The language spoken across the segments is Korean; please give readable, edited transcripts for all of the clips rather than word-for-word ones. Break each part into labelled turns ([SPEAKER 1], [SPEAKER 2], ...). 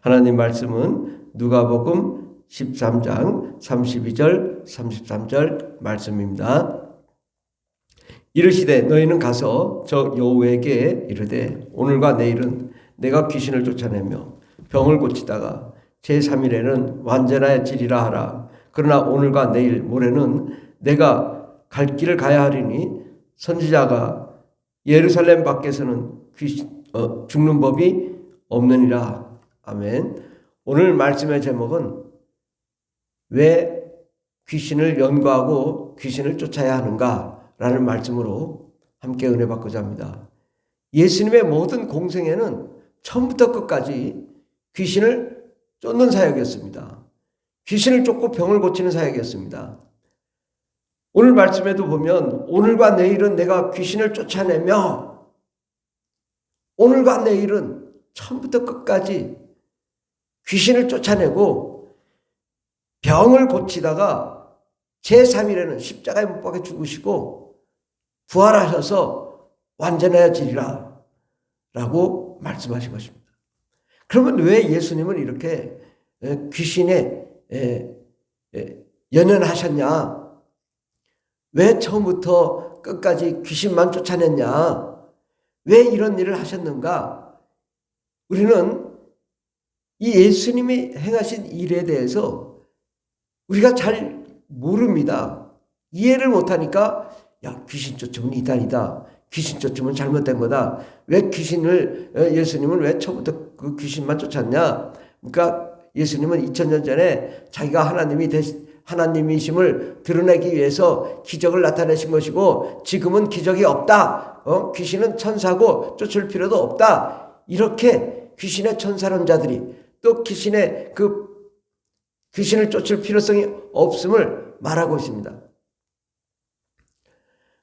[SPEAKER 1] 하나님 말씀은 누가복음 13장 32절 33절 말씀입니다. 이르시되 너희는 가서 저 여호와에게 이르되 오늘과 내일은 내가 귀신을 쫓아내며 병을 고치다가 제3일에는 완전하여지리라 하라. 그러나 오늘과 내일 모레는 내가 갈 길을 가야 하리니 선지자가 예루살렘 밖에서는 죽는 법이 없느니라. 아멘. 오늘 말씀의 제목은 왜 귀신을 연구하고 귀신을 쫓아야 하는가 라는 말씀으로 함께 은혜 받고자 합니다. 예수님의 모든 공생애는 처음부터 끝까지 귀신을 쫓는 사역이었습니다. 귀신을 쫓고 병을 고치는 사역이었습니다. 오늘 말씀에도 보면 오늘과 내일은 내가 귀신을 쫓아내며, 오늘과 내일은 처음부터 끝까지 귀신을 쫓아내고 병을 고치다가 제3일에는 십자가에 못 박혀 죽으시고 부활하셔서 완전해지리라 라고 말씀하신 것입니다. 그러면 왜 예수님은 이렇게 귀신에 연연하셨냐? 왜 처음부터 끝까지 귀신만 쫓아냈냐? 왜 이런 일을 하셨는가? 우리는 이 예수님이 행하신 일에 대해서 우리가 잘 모릅니다. 이해를 못하니까 야, 귀신 쫓으면 이단이다. 귀신 쫓으면 잘못된 거다. 왜 예수님은 왜 처음부터 그 귀신만 쫓았냐? 그러니까 예수님은 2000년 전에 자기가 하나님이심을 드러내기 위해서 기적을 나타내신 것이고 지금은 기적이 없다. 귀신은 천사고 쫓을 필요도 없다. 이렇게 귀신의 천사론자들이 또 귀신을 쫓을 필요성이 없음을 말하고 있습니다.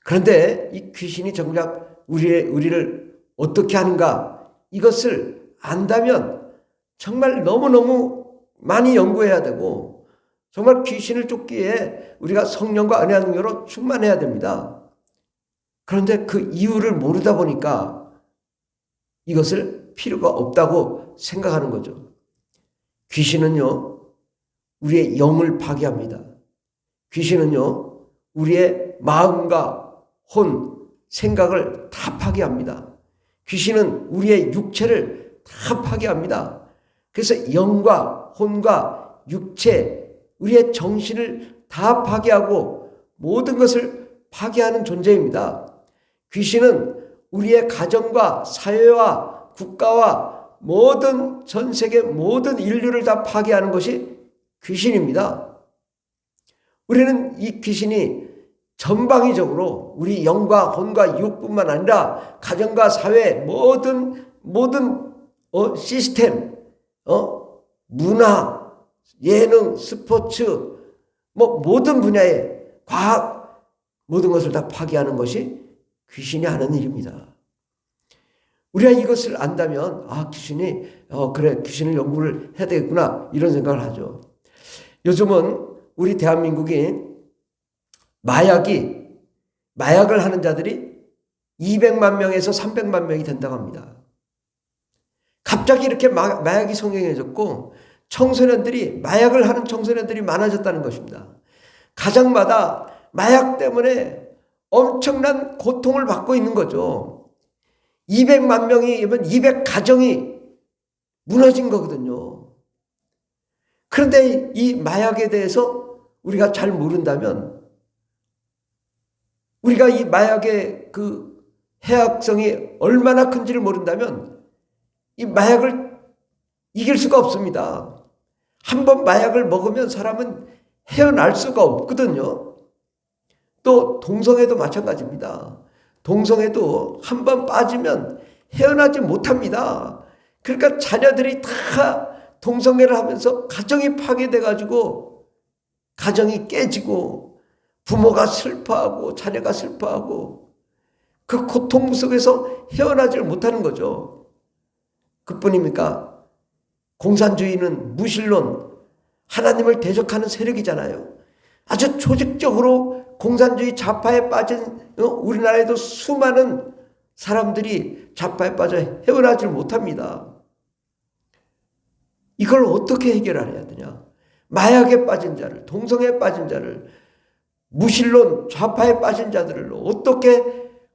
[SPEAKER 1] 그런데 이 귀신이 정작 우리를 어떻게 하는가, 이것을 안다면 정말 너무너무 많이 연구해야 되고 정말 귀신을 쫓기에 우리가 성령과 은혜와 능력으로 충만해야 됩니다. 그런데 그 이유를 모르다 보니까 이것을 필요가 없다고 생각하는 거죠. 귀신은요, 우리의 영을 파괴합니다. 귀신은요, 우리의 마음과 혼, 생각을 다 파괴합니다. 귀신은 우리의 육체를 다 파괴합니다. 그래서 영과 혼과 육체, 우리의 정신을 다 파괴하고 모든 것을 파괴하는 존재입니다. 귀신은 우리의 가정과 사회와 국가와 모든 전 세계 모든 인류를 다 파괴하는 것이 귀신입니다. 우리는 이 귀신이 전방위적으로 우리 영과 혼과 육뿐만 아니라 가정과 사회 모든 시스템, 문화, 예능, 스포츠, 모든 분야의 과학, 모든 것을 다 파괴하는 것이 귀신이 하는 일입니다. 우리가 이것을 안다면 그래, 귀신을 연구를 해야 되겠구나 이런 생각을 하죠. 요즘은 우리 대한민국이 마약을 하는 자들이 200만 명에서 300만 명이 된다고 합니다. 갑자기 이렇게 마약이 성행해졌고 마약을 하는 청소년들이 많아졌다는 것입니다. 가정마다 마약 때문에 엄청난 고통을 받고 있는 거죠. 200만 명이면 200가정이 무너진 거거든요. 그런데 이 마약에 대해서 우리가 잘 모른다면, 우리가 이 마약의 그 해악성이 얼마나 큰지를 모른다면 이 마약을 이길 수가 없습니다. 한번 마약을 먹으면 사람은 헤어날 수가 없거든요. 또 동성애도 마찬가지입니다. 동성애도 한번 빠지면 헤어나지 못합니다. 그러니까 자녀들이 다 동성애를 하면서 가정이 파괴돼가지고 가정이 깨지고 부모가 슬퍼하고 자녀가 슬퍼하고 그 고통 속에서 헤어나지를 못하는 거죠. 그뿐입니까? 공산주의는 무신론, 하나님을 대적하는 세력이잖아요. 아주 조직적으로 공산주의 좌파에 빠진 우리나라에도 수많은 사람들이 좌파에 빠져 헤어나지 못합니다. 이걸 어떻게 해결해야 되냐? 마약에 빠진 자를, 동성애에 빠진 자를, 무신론 좌파에 빠진 자들을 어떻게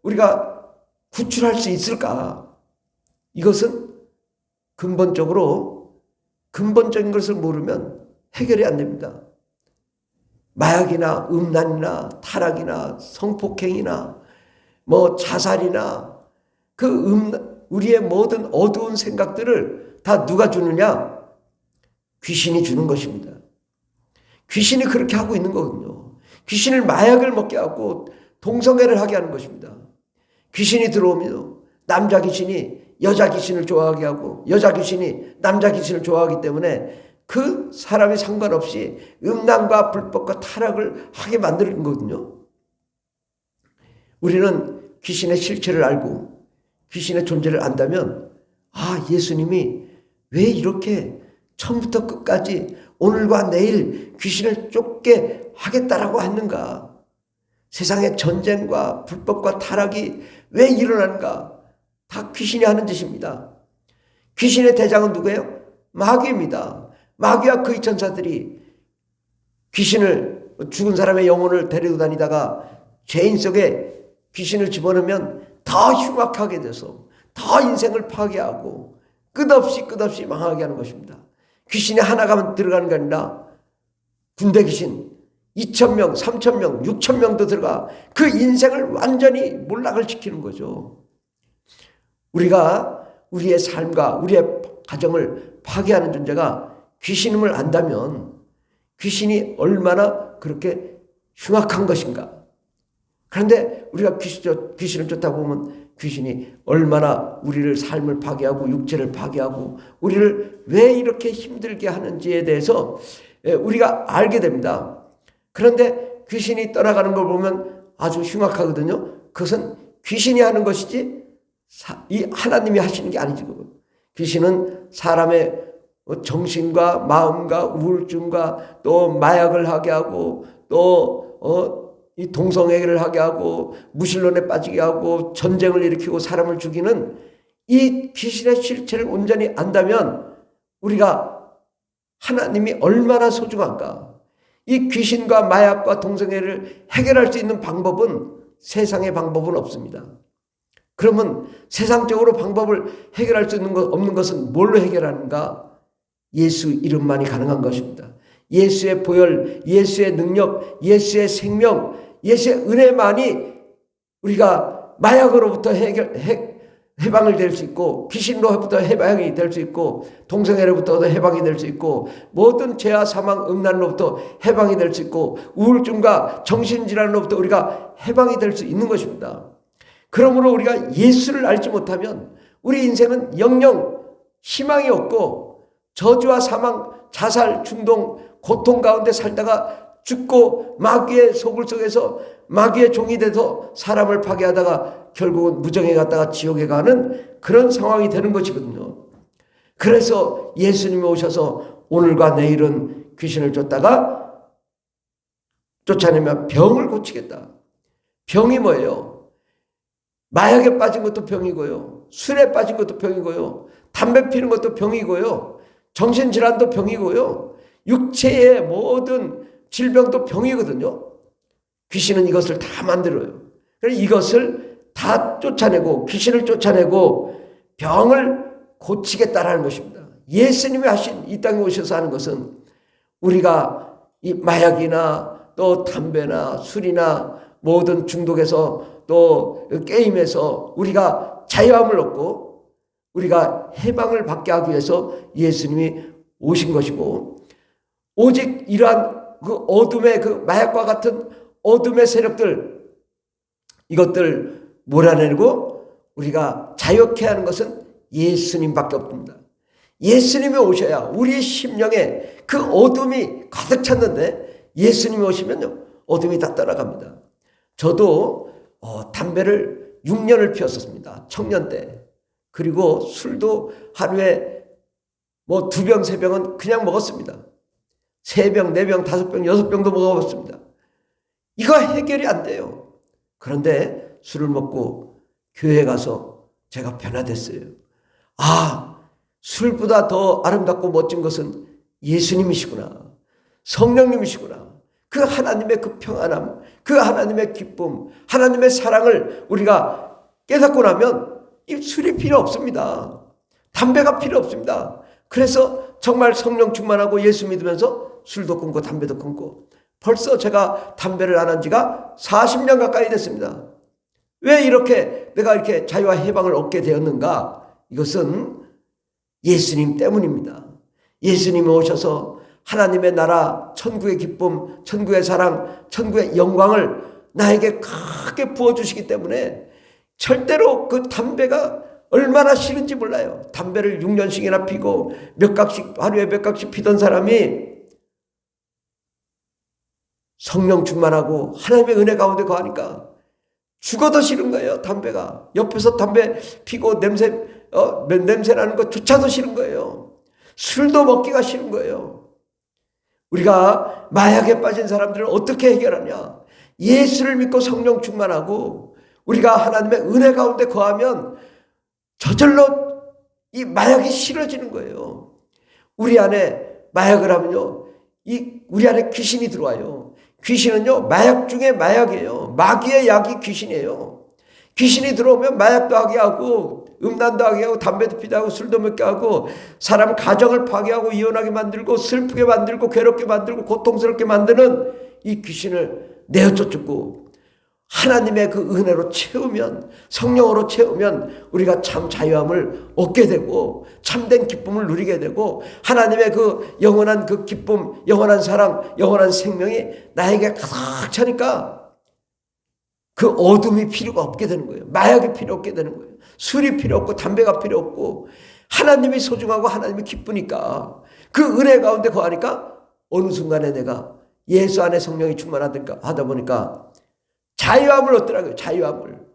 [SPEAKER 1] 우리가 구출할 수 있을까? 이것은 근본적인 것을 모르면 해결이 안 됩니다. 마약이나 음란이나 타락이나 성폭행이나 자살이나 우리의 모든 어두운 생각들을 다 누가 주느냐? 귀신이 주는 것입니다. 귀신이 그렇게 하고 있는 거거든요. 귀신을 마약을 먹게 하고 동성애를 하게 하는 것입니다. 귀신이 들어오면 남자 귀신이 여자 귀신을 좋아하게 하고 여자 귀신이 남자 귀신을 좋아하기 때문에 그 사람이 상관없이 음란과 불법과 타락을 하게 만드는 거거든요. 우리는 귀신의 실체를 알고 귀신의 존재를 안다면 예수님이 왜 이렇게 처음부터 끝까지 오늘과 내일 귀신을 쫓게 하겠다라고 했는가? 세상의 전쟁과 불법과 타락이 왜 일어나는가? 다 귀신이 하는 짓입니다. 귀신의 대장은 누구예요? 마귀입니다. 마귀와 그의 천사들이 귀신을, 죽은 사람의 영혼을 데리고 다니다가 죄인 속에 귀신을 집어넣으면 더 흉악하게 돼서 더 인생을 파괴하고 끝없이 망하게 하는 것입니다. 귀신이 하나가 들어가는 게 아니라 군대 귀신 2,000명, 3,000명, 6,000명도 들어가 그 인생을 완전히 몰락을 시키는 거죠. 우리가 우리의 삶과 우리의 가정을 파괴하는 존재가 귀신임을 안다면 귀신이 얼마나 그렇게 흉악한 것인가. 그런데 우리가 귀신을 쫓다 보면 귀신이 얼마나 우리를 삶을 파괴하고 육체를 파괴하고 우리를 왜 이렇게 힘들게 하는지에 대해서 우리가 알게 됩니다. 그런데 귀신이 떠나가는 걸 보면 아주 흉악하거든요. 그것은 귀신이 하는 것이지 이 하나님이 하시는 게 아니죠. 귀신은 사람의 정신과 마음과 우울증과 또 마약을 하게 하고 또 이 동성애를 하게 하고 무신론에 빠지게 하고 전쟁을 일으키고 사람을 죽이는 이 귀신의 실체를 온전히 안다면 우리가 하나님이 얼마나 소중한가. 이 귀신과 마약과 동성애를 해결할 수 있는 방법은 세상의 방법은 없습니다. 그러면 세상적으로 방법을 해결할 수 없는 것은 뭘로 해결하는가? 예수 이름만이 가능한 것입니다. 예수의 보혈, 예수의 능력, 예수의 생명, 예수의 은혜만이 우리가 마약으로부터 해방을 될 수 있고 귀신로부터 해방이 될 수 있고 동성애로부터 해방이 될 수 있고 모든 죄와 사망, 음란로부터 해방이 될 수 있고 우울증과 정신질환으로부터 우리가 해방이 될 수 있는 것입니다. 그러므로 우리가 예수를 알지 못하면 우리 인생은 영영 희망이 없고 저주와 사망, 자살, 중동, 고통 가운데 살다가 죽고 마귀의 소굴 속에서 마귀의 종이 돼서 사람을 파괴하다가 결국은 무정에 갔다가 지옥에 가는 그런 상황이 되는 것이거든요. 그래서 예수님이 오셔서 오늘과 내일은 귀신을 쫓아내면 병을 고치겠다. 병이 뭐예요? 마약에 빠진 것도 병이고요. 술에 빠진 것도 병이고요. 담배 피는 것도 병이고요. 정신질환도 병이고요. 육체의 모든 질병도 병이거든요. 귀신은 이것을 다 만들어요. 그래서 이것을 다 쫓아내고 귀신을 쫓아내고 병을 고치겠다라는 것입니다. 예수님이 하신 이 땅에 오셔서 하는 것은 우리가 이 마약이나 또 담배나 술이나 모든 중독에서 또 게임에서 우리가 자유함을 얻고 우리가 해방을 받게 하기 위해서 예수님이 오신 것이고 오직 이러한 그 어둠의 그 마약과 같은 어둠의 세력들 이것들 몰아내고 우리가 자유케 하는 것은 예수님밖에 없습니다. 예수님이 오셔야 우리 심령에 그 어둠이 가득 찼는데 예수님이 오시면요 어둠이 다 떠나갑니다. 저도 담배를 6년을 피웠었습니다. 청년 때. 그리고 술도 하루에 2병, 3병은 그냥 먹었습니다. 3병, 4병, 5병, 6병도 먹어봤습니다. 이거 해결이 안 돼요. 그런데 술을 먹고 교회에 가서 제가 변화됐어요. 술보다 더 아름답고 멋진 것은 예수님이시구나. 성령님이시구나. 그 하나님의 그 평안함, 그 하나님의 기쁨, 하나님의 사랑을 우리가 깨닫고 나면 이 술이 필요 없습니다. 담배가 필요 없습니다. 그래서 정말 성령 충만하고 예수 믿으면서 술도 끊고 담배도 끊고 벌써 제가 담배를 안 한 지가 40년 가까이 됐습니다. 왜 이렇게 내가 이렇게 자유와 해방을 얻게 되었는가? 이것은 예수님 때문입니다. 예수님이 오셔서 하나님의 나라, 천국의 기쁨, 천국의 사랑, 천국의 영광을 나에게 크게 부어주시기 때문에 절대로 그 담배가 얼마나 싫은지 몰라요. 담배를 6년씩이나 피고 몇 각씩, 하루에 몇 각씩 피던 사람이 성령 충만하고 하나님의 은혜 가운데 거하니까 죽어도 싫은 거예요. 담배가. 옆에서 담배 피고 냄새 나는 것조차도 싫은 거예요. 술도 먹기가 싫은 거예요. 우리가 마약에 빠진 사람들을 어떻게 해결하냐? 예수를 믿고 성령 충만하고 우리가 하나님의 은혜 가운데 거하면 저절로 이 마약이 싫어지는 거예요. 우리 안에 마약을 하면요, 우리 안에 귀신이 들어와요. 귀신은요, 마약 중에 마약이에요. 마귀의 약이 귀신이에요. 귀신이 들어오면 마약도 하게 하고 음란도 하게 하고 담배도 피게 하고 술도 먹게 하고 사람 가정을 파괴하고 이혼하게 만들고 슬프게 만들고 괴롭게 만들고 고통스럽게 만드는 이 귀신을 내어 쫓고 하나님의 그 은혜로 채우면, 성령으로 채우면 우리가 참 자유함을 얻게 되고 참된 기쁨을 누리게 되고 하나님의 그 영원한 그 기쁨, 영원한 사랑, 영원한 생명이 나에게 가득 차니까 그 어둠이 필요가 없게 되는 거예요. 마약이 필요 없게 되는 거예요. 술이 필요 없고 담배가 필요 없고 하나님이 소중하고 하나님이 기쁘니까 그 은혜 가운데 거하니까 어느 순간에 내가 예수 안에 성령이 충만하다 보니까 자유함을 얻더라고요. 자유함을.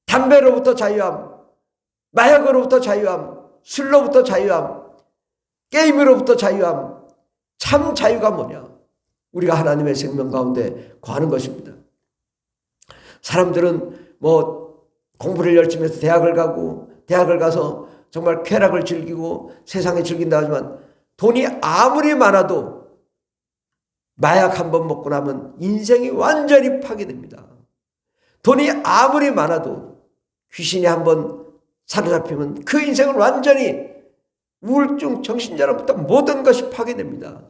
[SPEAKER 1] 담배로부터 자유함, 마약으로부터 자유함, 술로부터 자유함, 게임으로부터 자유함. 참 자유가 뭐냐? 우리가 하나님의 생명 가운데 거하는 것입니다. 사람들은 공부를 열심히 해서 대학을 가고 대학을 가서 정말 쾌락을 즐기고 세상에 즐긴다 하지만 돈이 아무리 많아도 마약 한 번 먹고 나면 인생이 완전히 파괴됩니다. 돈이 아무리 많아도 귀신이 한 번 사로잡히면 그 인생은 완전히 우울증, 정신질환부터 모든 것이 파괴됩니다.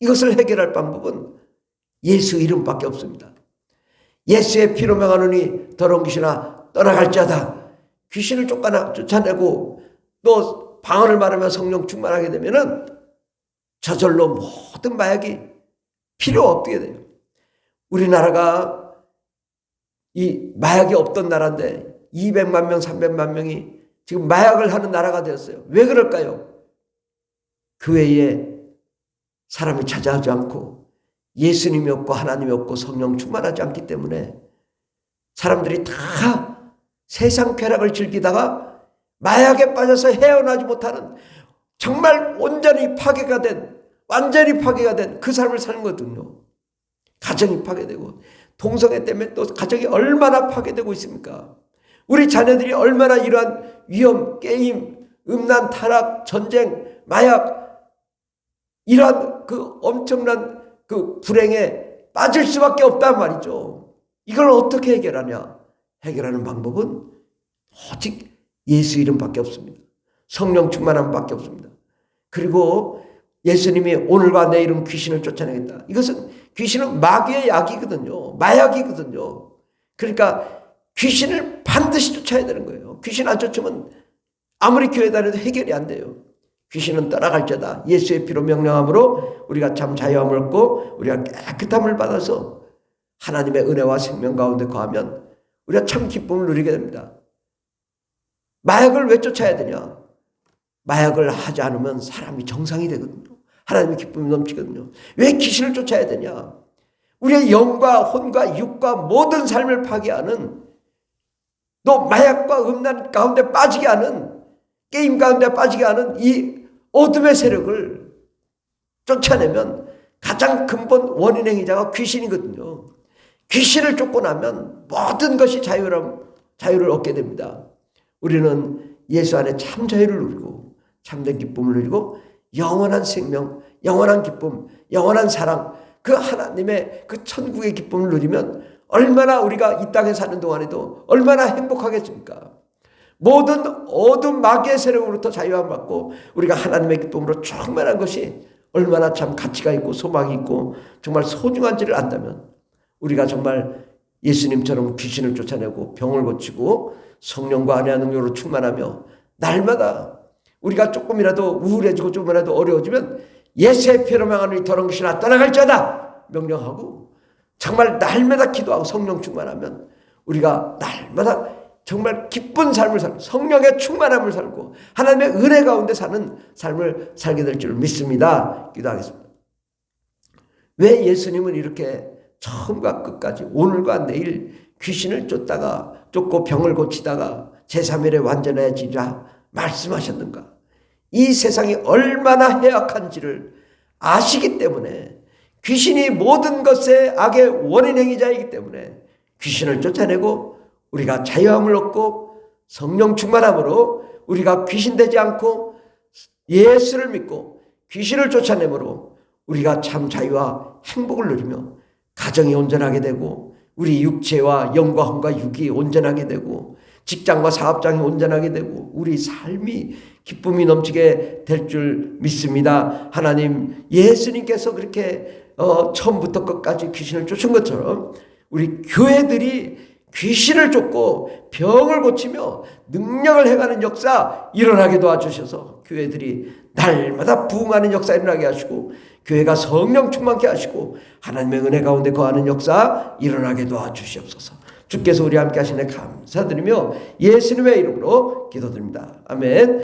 [SPEAKER 1] 이것을 해결할 방법은 예수 이름밖에 없습니다. 예수의 피로 명하노니 더러운 귀신아 떠나갈지어다. 귀신을 쫓아내고 또 방언을 말하며 성령 충만하게 되면은 저절로 모든 마약이 필요 없게 돼요. 우리나라가 이 마약이 없던 나라인데 200만 명, 300만 명이 지금 마약을 하는 나라가 되었어요. 왜 그럴까요? 교회에 사람이 찾아오지 않고 예수님이 없고 하나님이 없고 성령 충만하지 않기 때문에 사람들이 다 세상 쾌락을 즐기다가 마약에 빠져서 헤어나지 못하는 정말 완전히 파괴가 된 그 삶을 사는 거거든요. 가정이 파괴되고 동성애 때문에 또 가정이 얼마나 파괴되고 있습니까? 우리 자녀들이 얼마나 이러한 위험, 게임, 음란, 타락, 전쟁, 마약 이러한 그 엄청난 그 불행에 빠질 수밖에 없단 말이죠. 이걸 어떻게 해결하냐? 해결하는 방법은 오직 예수 이름밖에 없습니다. 성령 충만함밖에 없습니다. 그리고 예수님이 오늘과 내일은 귀신을 쫓아내겠다. 귀신은 마귀의 약이거든요. 마약이거든요. 그러니까 귀신을 반드시 쫓아야 되는 거예요. 귀신 안 쫓으면 아무리 교회 다녀도 해결이 안 돼요. 귀신은 떠나갈지어다. 예수의 피로 명령함으로 우리가 참 자유함을 얻고 우리가 깨끗함을 받아서 하나님의 은혜와 생명 가운데 거하면 우리가 참 기쁨을 누리게 됩니다. 마약을 왜 쫓아야 되냐? 마약을 하지 않으면 사람이 정상이 되거든요. 하나님의 기쁨이 넘치거든요. 왜 귀신을 쫓아야 되냐? 우리의 영과 혼과 육과 모든 삶을 파괴하는 또 마약과 음란 가운데 빠지게 하는 게임 가운데 빠지게 하는 이 어둠의 세력을 쫓아내면 가장 근본 원인 행위자가 귀신이거든요. 귀신을 쫓고 나면 모든 것이 자유를 얻게 됩니다. 우리는 예수 안에 참 자유를 누리고 참된 기쁨을 누리고 영원한 생명, 영원한 기쁨, 영원한 사랑, 그 하나님의 그 천국의 기쁨을 누리면 얼마나 우리가 이 땅에 사는 동안에도 얼마나 행복하겠습니까? 모든 어둠 마귀의 세력으로부터 자유함을 받고 우리가 하나님의 기쁨으로 충만한 것이 얼마나 참 가치가 있고 소망이 있고 정말 소중한지를 안다면 우리가 정말 예수님처럼 귀신을 쫓아내고 병을 고치고 성령과 안의 능력으로 충만하며 날마다 우리가 조금이라도 우울해지고 조금이라도 어려워지면 예수의 피로 명하는 이 더러운 귀신아 떠나갈지어다 명령하고 정말 날마다 기도하고 성령 충만하면 우리가 날마다 정말 기쁜 삶을 살고 성령의 충만함을 살고 하나님의 은혜 가운데 사는 삶을 살게 될 줄 믿습니다. 기도하겠습니다. 왜 예수님은 이렇게 처음과 끝까지 오늘과 내일 귀신을 쫓고 병을 고치다가 제3일에 완전해지자 말씀하셨는가? 이 세상이 얼마나 해악한지를 아시기 때문에 귀신이 모든 것의 악의 원인 행위자이기 때문에 귀신을 쫓아내고 우리가 자유함을 얻고 성령 충만함으로 우리가 귀신되지 않고 예수를 믿고 귀신을 쫓아내므로 우리가 참 자유와 행복을 누리며 가정이 온전하게 되고 우리 육체와 영과 혼과 육이 온전하게 되고 직장과 사업장이 온전하게 되고 우리 삶이 기쁨이 넘치게 될 줄 믿습니다. 하나님 예수님께서 그렇게 처음부터 끝까지 귀신을 쫓은 것처럼 우리 교회들이 귀신을 쫓고 병을 고치며 능력을 행하는 역사 일어나게 도와주셔서 교회들이 날마다 부흥하는 역사 일어나게 하시고 교회가 성령 충만케 하시고 하나님의 은혜 가운데 거하는 역사 일어나게 도와주시옵소서. 주께서 우리 함께 하시네 감사드리며 예수님의 이름으로 기도드립니다. 아멘.